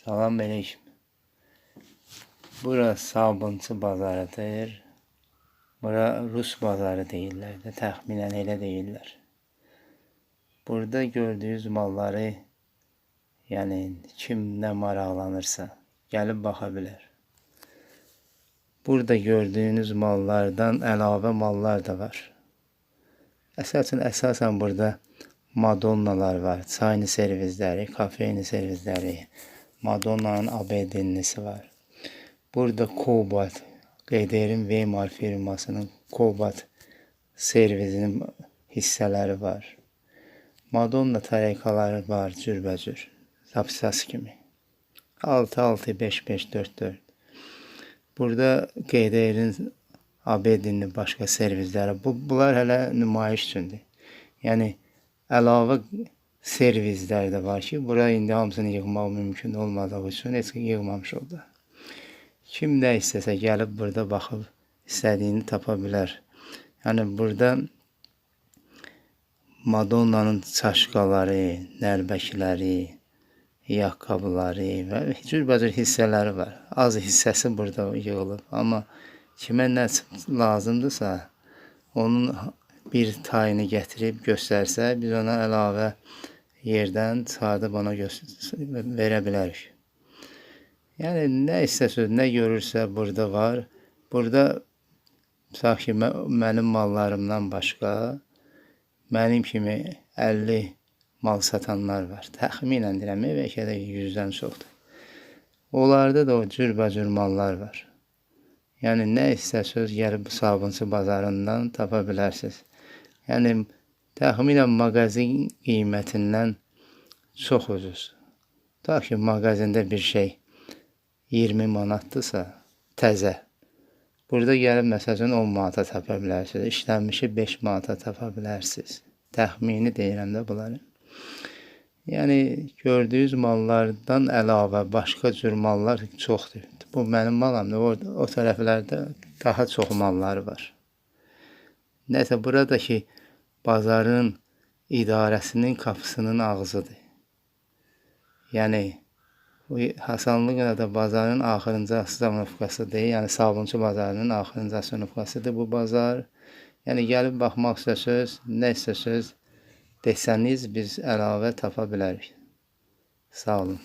Salam aleyküm. Bura Sabunçu bazarıdır. Bura Rus bazarı deyirlər də, təxminən elə deyirlər. Burada gördüyünüz malları, yəni kim nə maraqlanırsa gəlib baxa bilər. Burada gördüyünüz mallardan əlavə mallar da var. Əsasən burada Madonnalar var, çayını servisləri, kafeyni servisləri, Madonna'nın ABD'lisi var. Burada Kobalt, Qeyderin Weimar firmasının Kobalt servisinin hissələri var. Madonna tareykaları var cürbəcür, zapsas kimi. 6-6, 5-5, 4-4. Burada Qeyderin ABD'nin başqa servisləri. Bunlar hələ nümayiş üçündür. Yəni əlavə servislər də var ki, buraya indi hamısını yığmaq mümkün olmadığı üçün heç yığmamış oldu. Kim nə istəsə gəlib burada baxıb istədiyini tapa bilər. Yəni burada Madonna'nın çaşkaları, nəlbəkiləri, ayaqqabıları və cürbəcür hissələri var. Az hissəsi burada yığılıb. Amma kimə nə lazımdırsa, onun bir tayını gətirib göstərsə, biz ona əlavə yerdən çıxardıb ona verə bilərik. Yəni nə istəsəz, nə görürsə burada var. Burada sanki mənim mallarımdan başqa mənim kimi 50 mal satanlar var. Təxminən deyirəm, bəlkə də 100-dən çoxdur. Onlarda da o cürbəcür mallar var. Yəni nə istəsəz gəlib Sabunçu bazarından tapa bilərsiniz. Yəni təxminən mağazin qiymətindən çox ucuz. Ta ki mağazində bir şey 20 manatdırsa təzə. Burada gəlib məsələn 10 manata tapa bilərsiniz. İşlənmişi 5 manata tapa bilərsiniz. Təxmini deyirəm də bunları. Yəni gördüyünüz mallardan əlavə başqa cür mallar çoxdur. Bu mənim malamdır. O tərəflərdə daha çox malları var. Nəsə buradakı bazarın idarəsinin qapısının ağzıdır. Yəni Hasanlıqda bazarın axırıncı stanovkasıdır. Yəni Sabunçu bazarının axırıncı stanovkasıdır bu bazar. Yəni gəlib baxmaq istəsəz, nə istəsəz desəniz biz əlavə tapa bilərik. Sağ olun.